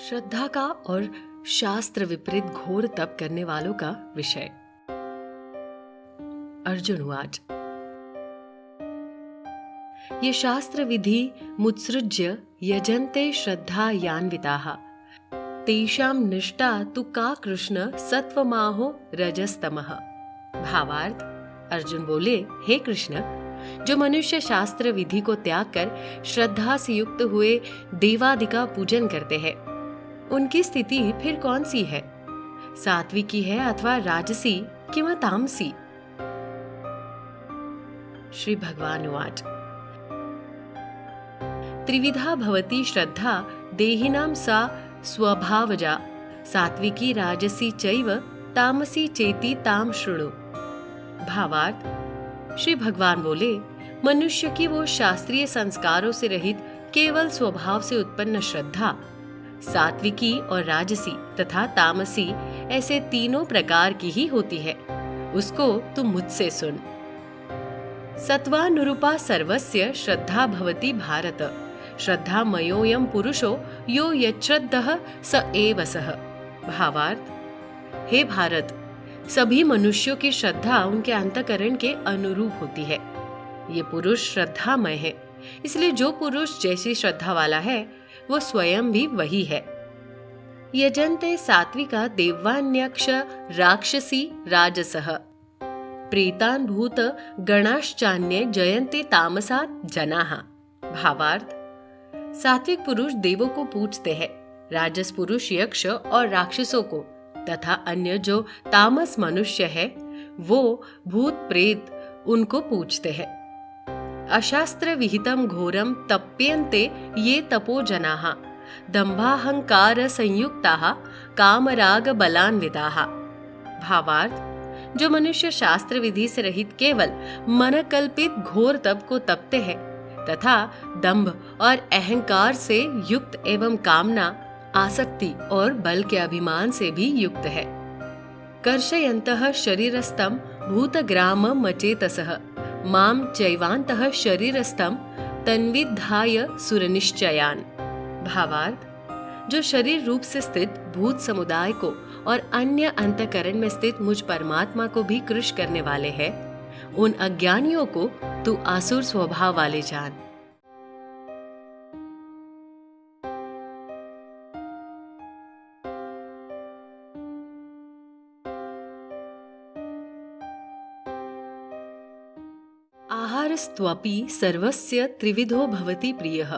श्रद्धा का और शास्त्र विपरीत घोर तप करने वालों का विषय। अर्जुन उवाच। ये शास्त्र विधि मुत्सृज्य यजन्ते श्रद्धा यान्विताः तेषां निष्ठा तु का कृष्ण सत्वमाहो रजस्तमः। भावार्थ, अर्जुन बोले, हे कृष्ण, जो मनुष्य शास्त्र विधि को त्याग कर श्रद्धा से युक्त हुए देवादि का पूजन करते हैं, उनकी स्थिति फिर कौन सी है? सात्विकी है अथवा राजसी किंवा तामसी? श्री भगवान उवाच। त्रिविधा भवति श्रद्धा देहिनां सा स्वभावजा सात्विकी राजसी चैव तामसी चेति ताम शृणु। भावार्थ, श्री भगवान बोले, मनुष्य की वो शास्त्रीय संस्कारों से रहित केवल स्वभाव से उत्पन्न श्रद्धा सात्विकी और राजसी तथा तामसी ऐसे तीनों प्रकार की ही होती है। उसको तुम मुझसे सुन। सत्वानुरूपा सर्वस्य श्रद्धा भवति भारत। श्रद्धा मयोयम पुरुषो यो यच्छ्रद्धः स एव सः। भावार्थ, हे भारत, सभी मनुष्यों की श्रद्धा उनके अंतःकरण के अनुरूप होती है। ये पुरुष श्रद्धामय है, इसलिए जो पुरुष जैसी श्रद्धा वाला है वो स्वयं भी वही है। यजन्ते सात्विका देवान्यक्ष राक्षसी राजसः प्रेतान् भूत गणाश्चान्ये जयन्ते तामसात् जनाः। भावार्थ, सात्विक पुरुष देवों को पूजते हैं, राजस पुरुष यक्ष और राक्षसों को, तथा अन्य जो तामस मनुष्य है वो भूत प्रेत उनको पूजते हैं। अशास्त्र विहितम घोरम तप्यन्ते ये तपो जनाः दंभाहंकार संयुक्ताः कामराग बलान्विताः। भावार्थ, जो मनुष्य शास्त्र विधि से रहित केवल मन कल्पित घोर तप को तपते हैं तथा दंभ और अहंकार से युक्त एवं कामना, आसक्ति और बल के अभिमान से भी युक्त है। कर्षयन्तः शरीरस्थं भूतग्राम मचेतसः माम चैवान्तः शरीरस्थं तन्विद्धाय सुरनिश्चयान्। भावार्थ, जो शरीर रूप से स्थित भूत समुदाय को और अन्य अंतःकरण में स्थित मुझ परमात्मा को भी कृश करने वाले हैं, उन अज्ञानियों को तू आसुर स्वभाव वाले जान। आहारस्त्वपि सर्वस्य त्रिविधो भवति प्रियः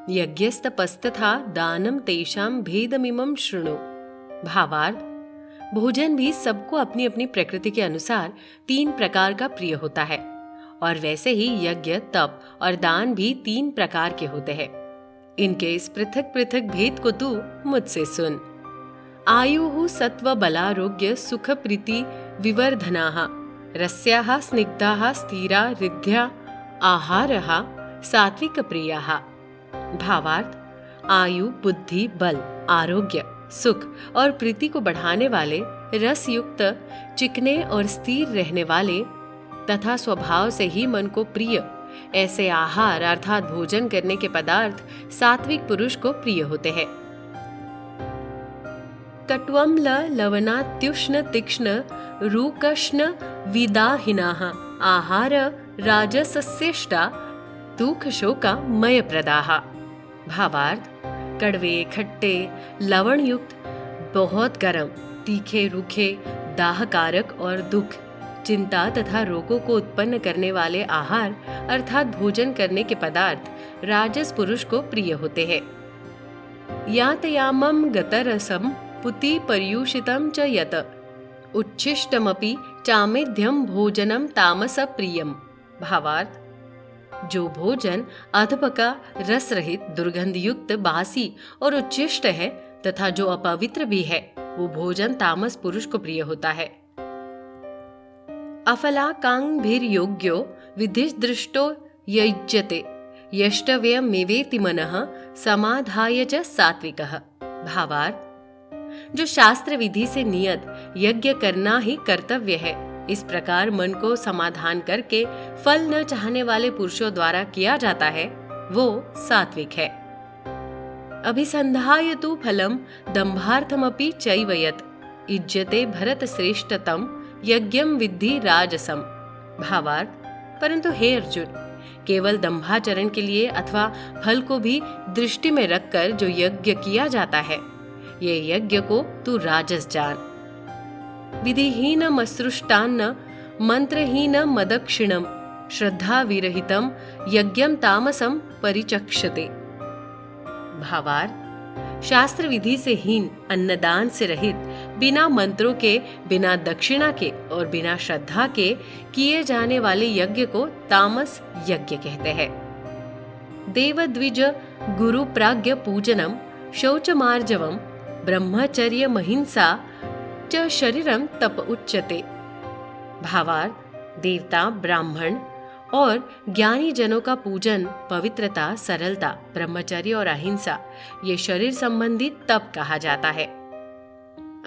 यज्ञस्तपस्तथा दानं तेषां भेदमिमं शृणु। भावार्थ, भोजन भी सबको अपनी अपनी प्रकृति के अनुसार 3 प्रकार का प्रिय होता है, और वैसे ही यज्ञ, तप और दान भी 3 प्रकार के होते हैं। इनके इस पृथक पृथक भेद को तू मुझसे सुन। आयुः सत्व बलारोग्य सुख प्रीति विवर्धनाः रस्याः स्निग्धाः स्थिरा रिद्ध्या आहारः सात्विक प्रियाः। भावार्थ, आयु, बुद्धि, बल, आरोग्य, सुख और प्रीति को बढ़ाने वाले, रस युक्त, चिकने और स्थिर रहने वाले तथा स्वभाव से ही मन को प्रिय ऐसे आहार अर्थात भोजन करने के पदार्थ सात्विक पुरुष को प्रिय होते हैं। कट्वम्ल लवणात्युष्ण तीक्ष्ण रूकष्ण विदाहिनाः आहार राजसस्येष्टा दुख शोका मय प्रदाः। भावार्थ, कड़वे, खट्टे, लवण युक्त, बहुत गर्म, तीखे, रूखे, दाहकारक और दुख, चिंता तथा रोगों को उत्पन्न करने वाले आहार अर्थात भोजन करने के पदार्थ राजस पुरुष को प्रिय होते हैं। यातयामं गतरसम पुति पर्यूषितम च यत उच्छिष्टमपि चामेध्यम भोजनम तामस प्रियम। भावार्थ, जो भोजन अधपका, रस रहित, दुर्गंध युक्त, बासी और उच्छिष्ट है तथा जो अपवित्र भी है, वो भोजन तामस पुरुष को प्रिय होता है। अफलाकांभिर्योग्यो विधिदृष्टो युज्यते यष्टव्यमेवेति मनः समाधाय च सात्विकः। भावार्थ, जो शास्त्र विधि से नियत यज्ञ करना ही कर्तव्य है, इस प्रकार मन को समाधान करके फल न चाहने वाले पुरुषों द्वारा किया जाता है, वो सात्विक है। अभिसंधाय तु फलं दंभार्थमपि चैव यत् इज्यते भरतश्रेष्ठतम यज्ञम विद्धि राजसम। भावार्थ, परंतु हे अर्जुन, केवल दंभाचरण के लिए अथवा फल को भी दृष्टि में रखकर जो यज्ञ किया जाता है, ये यज्ञ को तू राजस जान। विधिहीन मसृष्टान्न मंत्रहीन मदक्षिणम श्रद्धा विरहितम यज्ञम तामसम परिचक्षते। भावार्थ, शास्त्र विधि से हीन, अन्नदान से रहित, बिना मंत्रों के, बिना दक्षिणा के और बिना श्रद्धा के किए जाने वाले यज्ञ को तामस यज्ञ कहते हैं। देवद्विज गुरु प्राज्ञ पूजनम शौचमार्जवम ब्रह्मचर्य महिंसा च शरीरम तप उच्यते। भावार्थ, देवता, ब्राह्मण और ज्ञानी जनों का पूजन, पवित्रता, सरलता, ब्रह्मचर्य और अहिंसा, ये शरीर संबंधी तप कहा जाता है।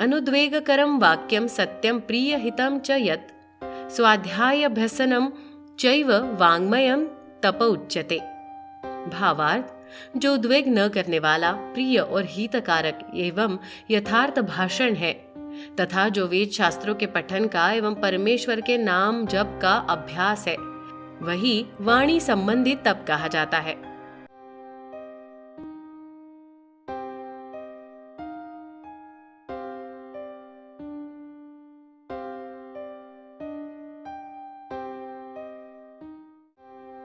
अनुद्वेगकरम वाक्यम सत्यम प्रिय हितम च यत् स्वाध्यायाभ्यसनम चैव वाङ्मयम तप उच्यते। भावार्थ, जो उद्वेग न करने वाला, प्रिय और हितकारक एवं यथार्थ भाषण है तथा जो वेद शास्त्रों के पठन का एवं परमेश्वर के नाम जप का अभ्यास है, वही वाणी संबंधित तप कहा जाता है।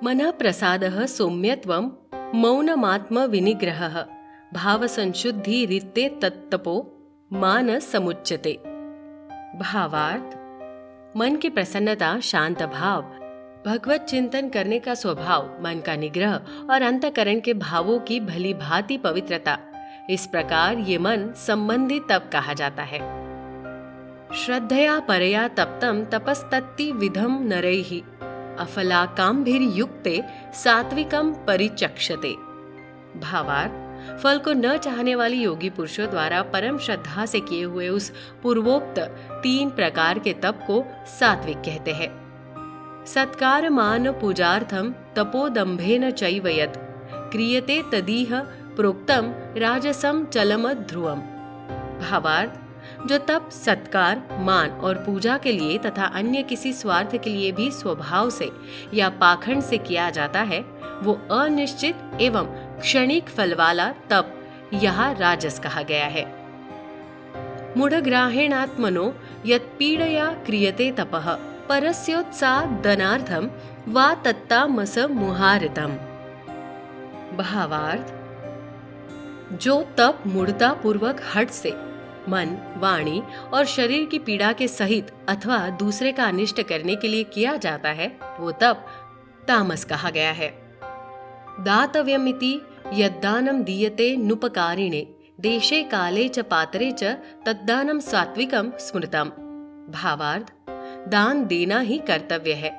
मनः प्रसादः सौम्यत्वं मौनमात्म विनिग्रहः भावसंशुद्धि रित्ते तत्तपो मान समुच्यते। भावार्थ, मन की प्रसन्नता, शांत भाव, भगवत चिंतन करने का स्वभाव, मन का निग्रह और अंतःकरण के भावों की भली भांति पवित्रता, इस प्रकार ये मन संबंधी तप कहा जाता है। श्रद्धया परया तप्तम तपस्तत्ति विधम नरैहि अफलाकाम्भिर्युक्ते सात्विकम परिचक्षते। भावार्थ, फल को न चाहने वाली योगी पुरुषों द्वारा परम श्रद्धा से किए हुए उस पूर्वोक्त 3 प्रकार के तप को सात्विक कहते हैं। सत्कार मान पूजार्थम तपोदम्भेन चैव यत् क्रियते तदीह प्रोक्तम राजसम चलम ध्रुवम। भावार्थ, जो तप सत्कार, मान और पूजा के लिए तथा अन्य किसी स्वार्थ के लिए भी स्वभाव से या पाखंड से किया जाता है, वो अनिश्चित एवं क्षणिक फल वाला तप यहाँ राजस कहा गया है। मूढ़ग्राहेणात्मनो यत्पीडया क्रियते तपः परस्योत्सादनार्थम वा तत्तामस मुहारितम। भावार्थ, जो तप मूढ़ता पूर्वक हठ से मन, वाणी और शरीर की पीड़ा के सहित अथवा दूसरे का अनिष्ट करने के लिए किया जाता है, वो तप तामस कहा गया है। दातव्यमिति यद्दानम दीयते नुपकारिणे देशे काले च पात्रे च तद्दानम सात्विकम स्मृतम। भावार्थ, दान देना ही कर्तव्य है।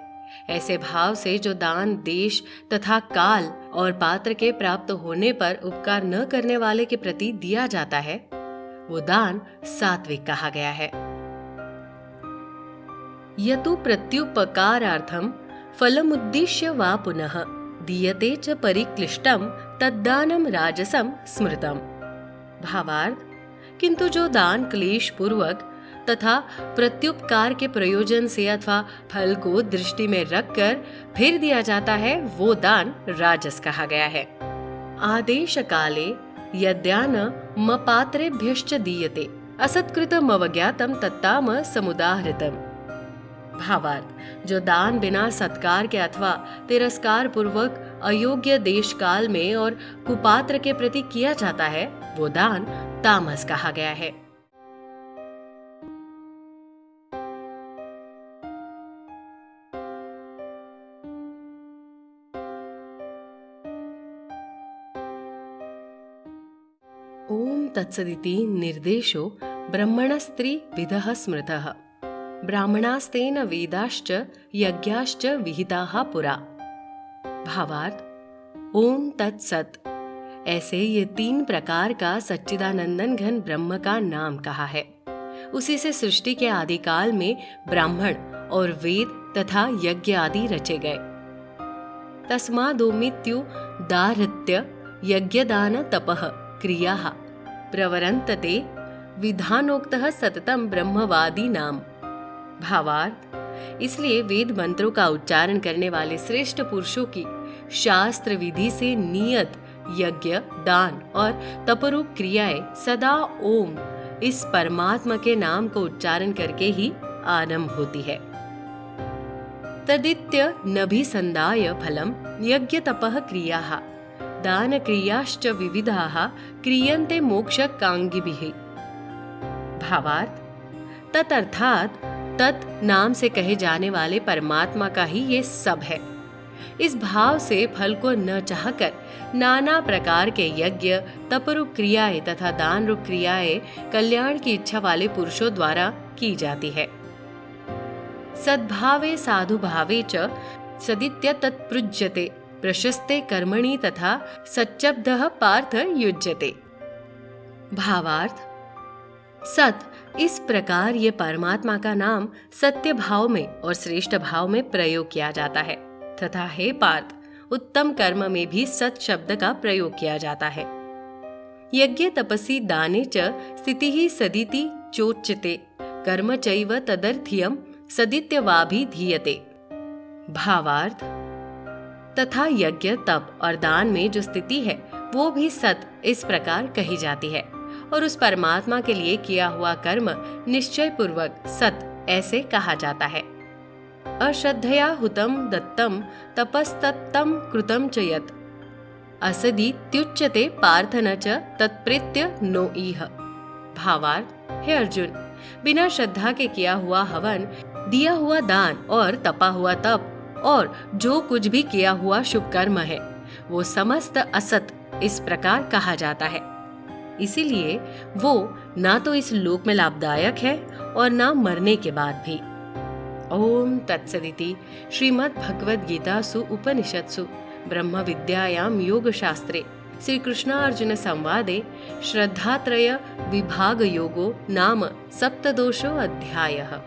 ऐसे भाव से जो दान देश तथा काल और पात्र के प्राप्त होने पर उपकार न करने वाले के प्रति दिया जाता है, वो दान सात्विक कहा गया है। यतु प्रत्युपकारार्थम फलमुद्दिश्य वा पुनः दीयते च परिक्लिष्टम तद्दानम राजसम स्मृतम। भावार्थ, किंतु जो दान क्लेश पूर्वक तथा प्रत्युपकार के प्रयोजन से अथवा फल को दृष्टि में रखकर फिर दिया जाता है, वो दान राजस कहा गया है। आदेश काले यद्यान पात्रेभ्यश्च दीयते असत्कृतम अवज्ञातम तत्ताम समुदाहृतम। भावार्थ, जो दान बिना सत्कार के अथवा तिरस्कार पूर्वक अयोग्य देश काल में और कुपात्र के प्रति किया जाता है, वो दान तामस कहा गया है। ओम तत्सदिति निर्देशो ब्रह्मणस्त्रिविधः स्मृतः ब्राह्मणास्तेन वेदाश्च यज्ञाश्च विहिताः पुरा। भावार्थ, ओम तत्सत, ऐसे ये 3 प्रकार का सच्चिदानंदन घन ब्रह्म का नाम कहा है। उसी से सृष्टि के आदिकाल में ब्राह्मण और वेद तथा यज्ञ आदि रचे गए। तस्मादोमित्युदाहृत्य यज्ञदान तपः क्रियाः प्रवर्तन्ते विधानोक्तः सततं ब्रह्मवादी नाम। भावार्थ, इसलिए वेद मंत्रों का उच्चारण करने वाले श्रेष्ठ पुरुषों की शास्त्र विधि से नियत यज्ञ, दान और तपरूप क्रियाएं सदा ओम इस परमात्मा के नाम को उच्चारण करके ही आरंभ होती है। तदित्य नभिसंदाय फलम यज्ञ तपः क्रियाः दान क्रियाश्च विविधाः क्रियन्ते मोक्षकांक्षिभिः। भावार्थ, तत् अर्थात तत् नाम से कहे जाने वाले परमात्मा का ही ये सब है। इस भाव से फल को न चाहकर नाना प्रकार के यज्ञ, तपरूप क्रियाएं तथा दान रूप क्रियाएं कल्याण की इच्छा वाले पुरुषों द्वारा की जाती है। सद्भावे साधु भावे च सदित्य तत्प्रुज्यते प्रशस्ते कर्मणि तथा सच्चब्दः पार्थ युज्यते। भावार्थ, सत इस प्रकार ये परमात्मा का नाम सत्य भाव में और श्रेष्ठ भाव में प्रयोग किया जाता है तथा हे पार्थ, उत्तम कर्म में भी सत शब्द का प्रयोग किया जाता है। यज्ञ तपसि दाने च स्थितिः सदिति चोच्यते कर्म चैव तदर्थ्यम सदित्यवाभिधीयते। भावार्थ, तथा यज्ञ, तप और दान में जो स्थिति है वो भी सत इस प्रकार कही जाती है और उस परमात्मा के लिए किया हुआ कर्म निश्चय पूर्वक सत ऐसे कहा जाता है। अश्रद्धया हुतम दत्तम तपस्तत्तम कृतम च यत् असदित्युच्यते पार्थ न च तत्प्रीत्य नो इह। भावार्थ, हे अर्जुन, बिना श्रद्धा के किया हुआ हवन, दिया हुआ दान और तपा हुआ तप और जो कुछ भी किया हुआ शुभ कर्म है वो समस्त असत इस प्रकार कहा जाता है। इसीलिए वो ना तो इस लोक में लाभदायक है और ना मरने के बाद भी। ओम तत्सदिति श्रीमद् भगवद गीतासु उपनिषत्सु ब्रह्म विद्यायां योग शास्त्रे श्री कृष्णार्जुन संवादे श्रद्धात्रय विभाग योगो नाम सप्तदशो अध्यायः।